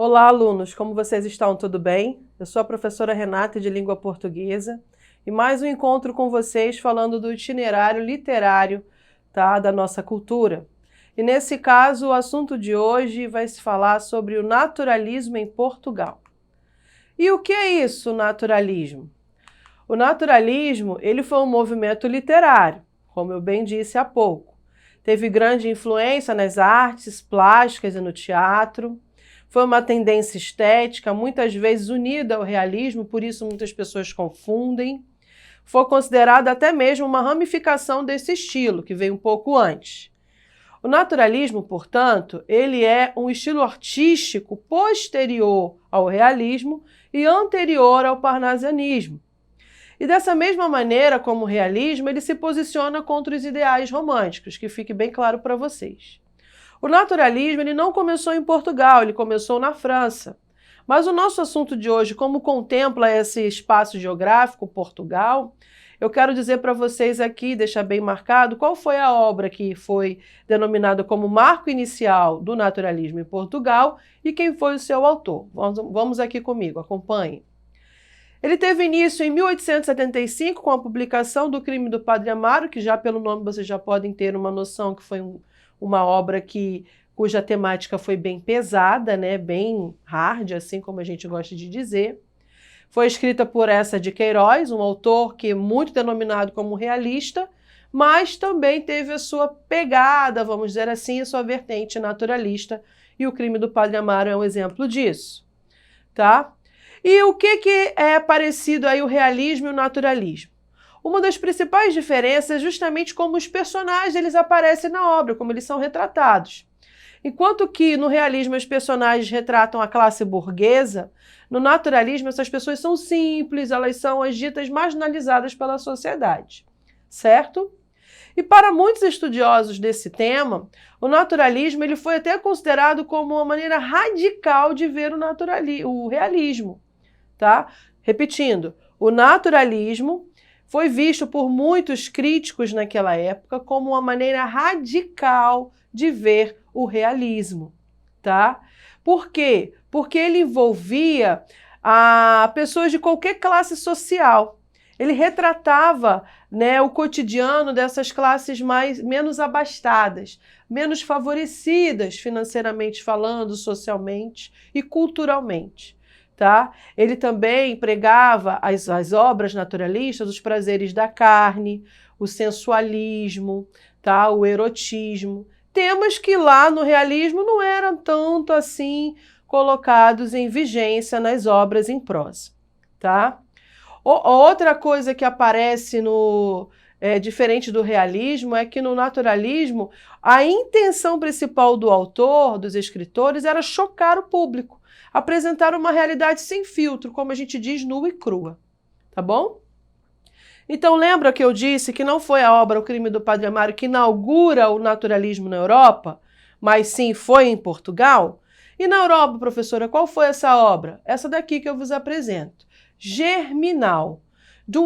Olá, alunos! Como vocês estão? Tudo bem? Eu sou a professora Renata de Língua Portuguesa e mais um encontro com vocês falando do itinerário literário, tá, da nossa cultura. E nesse caso, o assunto de hoje vai se falar sobre o naturalismo em Portugal. E o que é isso, o naturalismo? O naturalismo, ele foi um movimento literário, como eu bem disse há pouco. Teve grande influência nas artes plásticas e no teatro. Foi uma tendência estética, muitas vezes unida ao realismo, por isso muitas pessoas confundem. Foi considerado até mesmo uma ramificação desse estilo, que veio um pouco antes. O naturalismo, portanto, ele é um estilo artístico posterior ao realismo e anterior ao parnasianismo. E dessa mesma maneira como o realismo, ele se posiciona contra os ideais românticos, que fique bem claro para vocês. O naturalismo ele não começou em Portugal, ele começou na França. Mas o nosso assunto de hoje, como contempla esse espaço geográfico, Portugal, eu quero dizer para vocês aqui, deixar bem marcado, qual foi a obra que foi denominada como marco inicial do naturalismo em Portugal e quem foi o seu autor. Vamos aqui comigo, acompanhem. Ele teve início em 1875 com a publicação do Crime do Padre Amaro, que já pelo nome vocês já podem ter uma noção que foi uma obra cuja temática foi bem pesada, né? Bem hard, assim como a gente gosta de dizer. Foi escrita por Eça de Queiroz, um autor que é muito denominado como realista, mas também teve a sua pegada, vamos dizer assim, a sua vertente naturalista, e o Crime do Padre Amaro é um exemplo disso, tá? E o que é parecido aí o realismo e o naturalismo? Uma das principais diferenças é justamente como os personagens eles aparecem na obra, como eles são retratados. Enquanto que no realismo os personagens retratam a classe burguesa, no naturalismo essas pessoas são simples, elas são as ditas marginalizadas pela sociedade, certo? E para muitos estudiosos desse tema, o naturalismo ele foi até considerado como uma maneira radical de ver o realismo. Tá? Repetindo, o naturalismo foi visto por muitos críticos naquela época como uma maneira radical de ver o realismo. Tá? Por quê? Porque ele envolvia pessoas de qualquer classe social. Ele retratava, né, o cotidiano dessas classes menos abastadas, menos favorecidas financeiramente falando, socialmente e culturalmente. Tá? Ele também pregava as obras naturalistas, os prazeres da carne, o sensualismo, tá? O erotismo, temas que lá no realismo não eram tanto assim colocados em vigência nas obras em prosa. Tá? Outra coisa que aparece diferente do realismo é que no naturalismo a intenção principal do autor, dos escritores, era chocar o público, apresentar uma realidade sem filtro, como a gente diz, nua e crua, tá bom? Então lembra que eu disse que não foi a obra O Crime do Padre Amaro que inaugura o naturalismo na Europa, mas sim foi em Portugal? E na Europa, professora, qual foi essa obra? Essa daqui que eu vos apresento. Germinal, de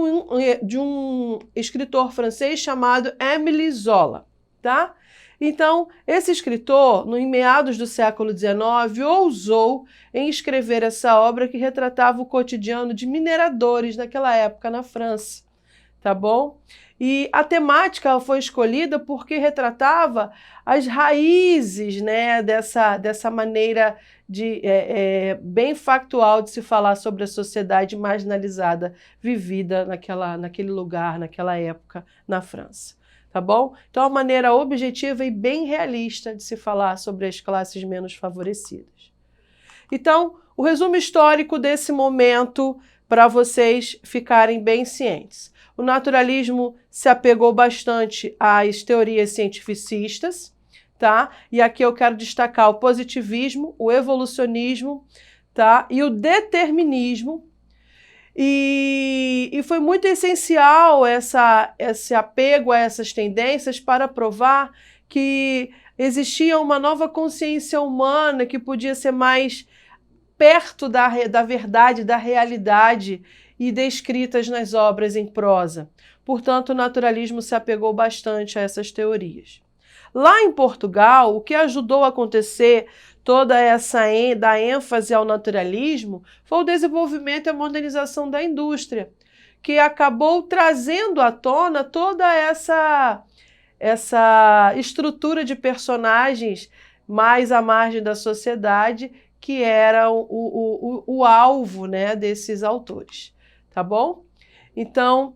um escritor francês chamado Émile Zola, tá? Então, esse escritor, em meados do século XIX, ousou em escrever essa obra que retratava o cotidiano de mineradores naquela época na França, tá bom? E a temática foi escolhida porque retratava as raízes, né, dessa maneira bem factual de se falar sobre a sociedade marginalizada vivida naquele lugar, naquela época, na França. Tá bom? Então, é uma maneira objetiva e bem realista de se falar sobre as classes menos favorecidas. Então, o resumo histórico desse momento para vocês ficarem bem cientes. O naturalismo se apegou bastante às teorias cientificistas, tá? E aqui eu quero destacar o positivismo, o evolucionismo, tá? E o determinismo. E foi muito essencial esse apego a essas tendências para provar que existia uma nova consciência humana que podia ser mais perto da verdade, da realidade e descritas nas obras em prosa. Portanto, o naturalismo se apegou bastante a essas teorias. Lá em Portugal, o que ajudou a acontecer toda essa da ênfase ao naturalismo foi o desenvolvimento e a modernização da indústria, que acabou trazendo à tona toda essa estrutura de personagens mais à margem da sociedade, que era o alvo, né, desses autores, tá bom? Então,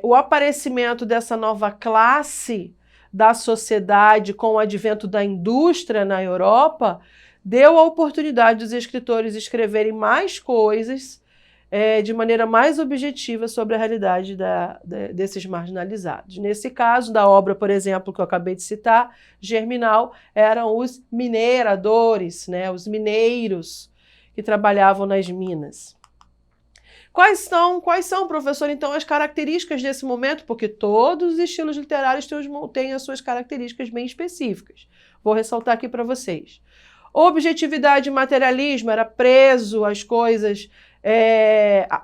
o aparecimento dessa nova classe da sociedade com o advento da indústria na Europa deu a oportunidade dos escritores escreverem mais coisas de maneira mais objetiva sobre a realidade desses marginalizados. Nesse caso, da obra, por exemplo, que eu acabei de citar, Germinal, eram os mineradores, né, os mineiros que trabalhavam nas minas. Quais são, professor, então, as características desse momento? Porque todos os estilos literários têm as suas características bem específicas. Vou ressaltar aqui para vocês. Objetividade e materialismo era preso às coisas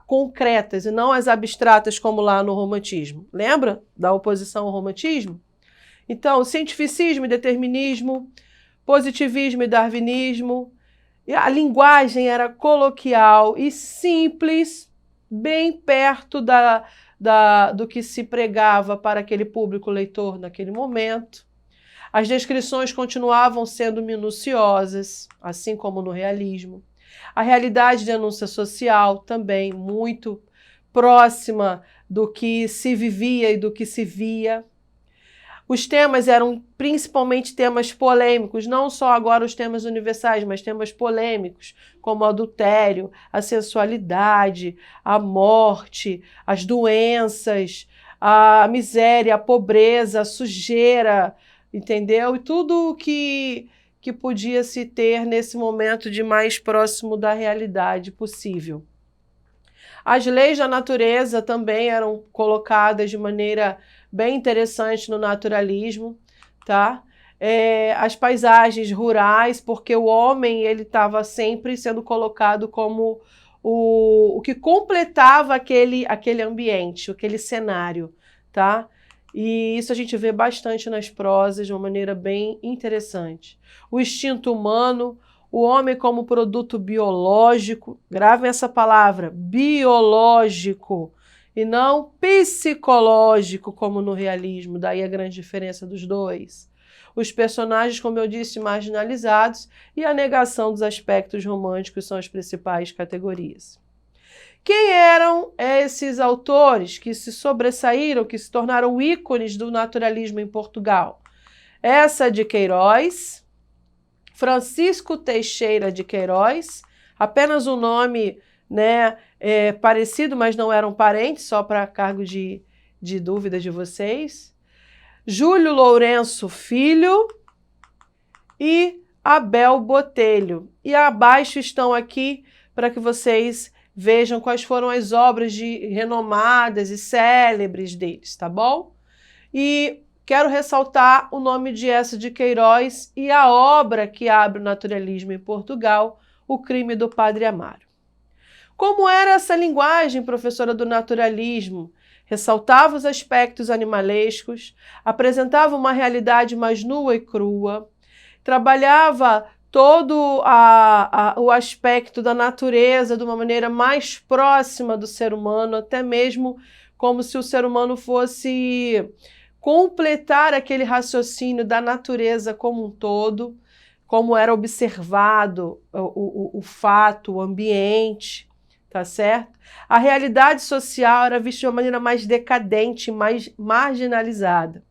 concretas e não às abstratas como lá no romantismo. Lembra da oposição ao romantismo? Então, cientificismo e determinismo, positivismo e darwinismo. E a linguagem era coloquial e simples, bem perto do que se pregava para aquele público leitor naquele momento. As descrições continuavam sendo minuciosas, assim como no realismo. A realidade de denúncia social também muito próxima do que se vivia e do que se via. Os temas eram principalmente temas polêmicos, não só agora os temas universais, mas temas polêmicos, como o adultério, a sensualidade, a morte, as doenças, a miséria, a pobreza, a sujeira, entendeu? E tudo que podia se ter nesse momento de mais próximo da realidade possível. As leis da natureza também eram colocadas de maneira bem interessante no naturalismo, tá? As paisagens rurais, porque o homem ele estava sempre sendo colocado como o que completava aquele ambiente, aquele cenário, tá? E isso a gente vê bastante nas prosas de uma maneira bem interessante. O instinto humano, o homem como produto biológico, gravem essa palavra, biológico, e não psicológico, como no realismo, daí a grande diferença dos dois. Os personagens, como eu disse, marginalizados, e a negação dos aspectos românticos são as principais categorias. Quem eram esses autores que se sobressaíram, que se tornaram ícones do naturalismo em Portugal? Essa de Queiroz, Francisco Teixeira de Queiroz, apenas um nome, né, parecido, mas não eram parentes, só para cargo de dúvida de vocês. Júlio Lourenço Filho e Abel Botelho. E abaixo estão aqui para que vocês vejam quais foram as obras renomadas e célebres deles, tá bom? E quero ressaltar o nome de Eça de Queiroz e a obra que abre o naturalismo em Portugal, O Crime do Padre Amaro. Como era essa linguagem, professora do naturalismo? Ressaltava os aspectos animalescos, apresentava uma realidade mais nua e crua, trabalhava todo o aspecto da natureza de uma maneira mais próxima do ser humano, até mesmo como se o ser humano fosse completar aquele raciocínio da natureza como um todo, como era observado o fato, o ambiente, tá certo? A realidade social era vista de uma maneira mais decadente, mais marginalizada.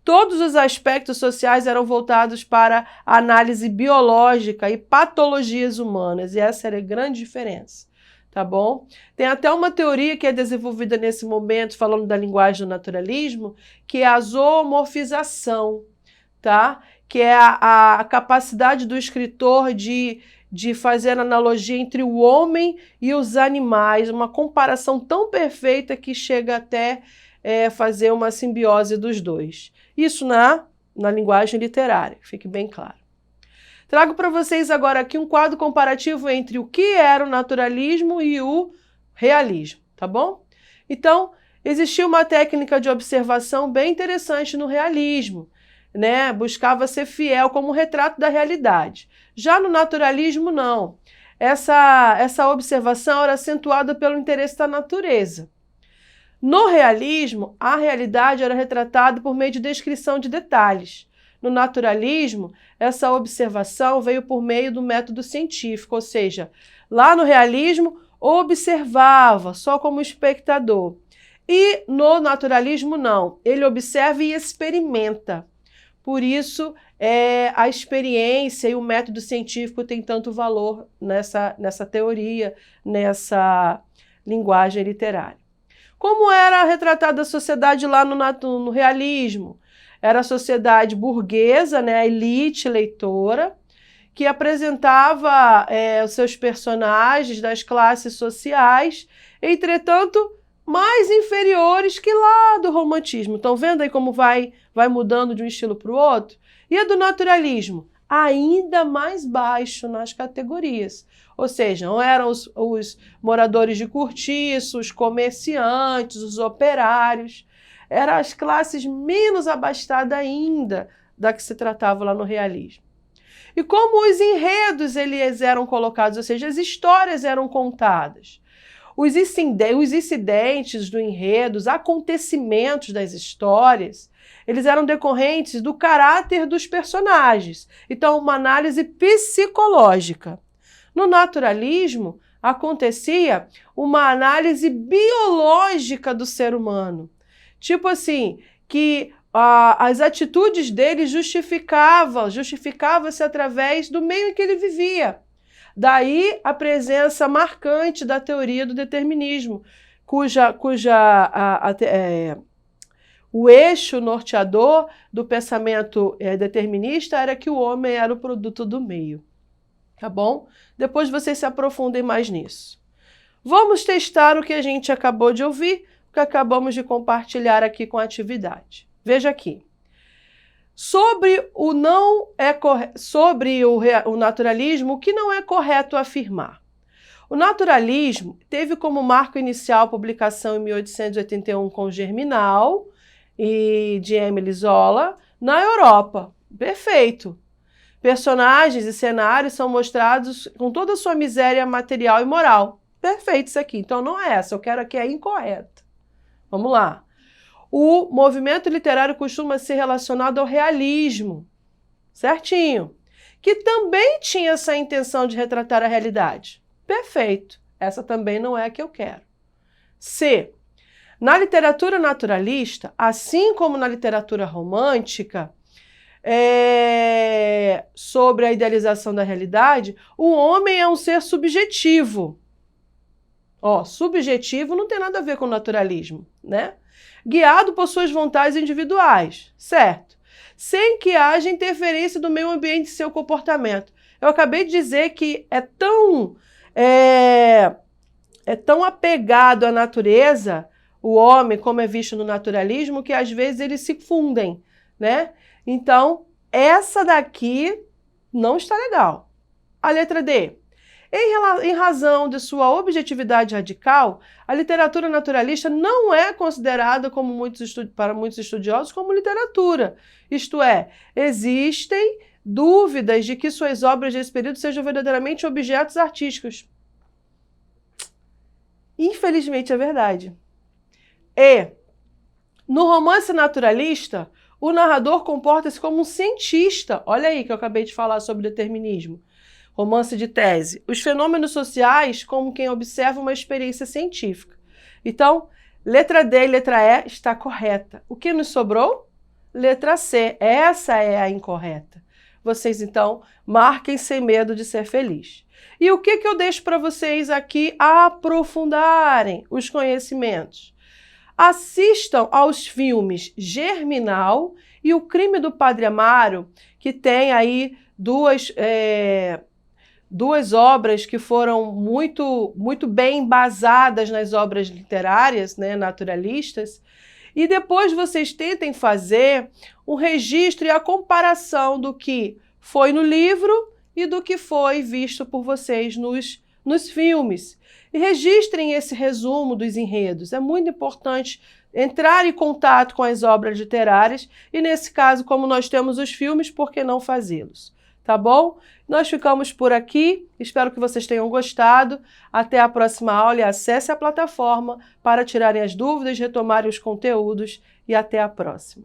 Todos os aspectos sociais eram voltados para a análise biológica e patologias humanas, e essa era a grande diferença, tá bom? Tem até uma teoria que é desenvolvida nesse momento, falando da linguagem do naturalismo, que é a zoomorfização, tá? Que é a capacidade do escritor de fazer analogia entre o homem e os animais, uma comparação tão perfeita que chega até fazer uma simbiose dos dois. Isso na linguagem literária, fique bem claro. Trago para vocês agora aqui um quadro comparativo entre o que era o naturalismo e o realismo, tá bom? Então, existia uma técnica de observação bem interessante no realismo, né, buscava ser fiel como um retrato da realidade. Já no naturalismo, não. Essa observação era acentuada pelo interesse da natureza. No realismo, a realidade era retratada por meio de descrição de detalhes. No naturalismo, essa observação veio por meio do método científico, ou seja, lá no realismo, observava só como espectador. E no naturalismo, não. Ele observa e experimenta. Por isso, a experiência e o método científico têm tanto valor nessa teoria, nessa linguagem literária. Como era retratada a sociedade lá no realismo? Era a sociedade burguesa, né, a elite leitora, que apresentava os seus personagens das classes sociais, entretanto, mais inferiores que lá do romantismo. Estão vendo aí como vai mudando de um estilo para o outro? E a do naturalismo? Ainda mais baixo nas categorias. Ou seja, não eram os moradores de cortiço, os comerciantes, os operários. Eram as classes menos abastadas ainda da que se tratava lá no realismo. E como os enredos eles eram colocados, ou seja, as histórias eram contadas. Os incidentes do enredo, os acontecimentos das histórias, eles eram decorrentes do caráter dos personagens. Então, uma análise psicológica. No naturalismo, acontecia uma análise biológica do ser humano. Tipo assim, que as atitudes dele justificava-se através do meio em que ele vivia. Daí a presença marcante da teoria do determinismo, o eixo norteador do pensamento determinista era que o homem era o produto do meio. Tá bom? Depois vocês se aprofundem mais nisso. Vamos testar o que a gente acabou de ouvir, o que acabamos de compartilhar aqui com a atividade. Veja aqui. Sobre o naturalismo, o que não é correto afirmar? O naturalismo teve como marco inicial a publicação em 1881 com Germinal e de Émile Zola na Europa. Perfeito. Personagens e cenários são mostrados com toda a sua miséria material e moral. Perfeito isso aqui. Então não é essa, eu quero aqui a incorreta. Vamos lá. O movimento literário costuma ser relacionado ao realismo, certinho, que também tinha essa intenção de retratar a realidade. Perfeito, essa também não é a que eu quero. C. Na literatura naturalista, assim como na literatura romântica, sobre a idealização da realidade, o homem é um ser subjetivo. Subjetivo não tem nada a ver com naturalismo, né? Guiado por suas vontades individuais, certo? Sem que haja interferência do meio ambiente em seu comportamento. Eu acabei de dizer que é tão apegado à natureza, o homem, como é visto no naturalismo, que às vezes eles se fundem, né? Então, essa daqui não está legal. A letra D. Em razão de sua objetividade radical, a literatura naturalista não é considerada para muitos estudiosos como literatura. Isto é, existem dúvidas de que suas obras desse período sejam verdadeiramente objetos artísticos. Infelizmente é verdade. E, no romance naturalista, o narrador comporta-se como um cientista. Olha aí que eu acabei de falar sobre determinismo. Romance de tese. Os fenômenos sociais como quem observa uma experiência científica. Então, letra D e letra E está correta. O que nos sobrou? Letra C. Essa é a incorreta. Vocês, então, marquem sem medo de ser feliz. E o que eu deixo para vocês aqui aprofundarem os conhecimentos? Assistam aos filmes Germinal e O Crime do Padre Amaro, que tem aí duas obras que foram muito bem embasadas nas obras literárias, né, naturalistas, e depois vocês tentem fazer um registro e a comparação do que foi no livro e do que foi visto por vocês nos filmes. E registrem esse resumo dos enredos. É muito importante entrar em contato com as obras literárias e, nesse caso, como nós temos os filmes, por que não fazê-los? Tá bom? Nós ficamos por aqui, espero que vocês tenham gostado. Até a próxima aula e acesse a plataforma para tirarem as dúvidas, retomarem os conteúdos e até a próxima.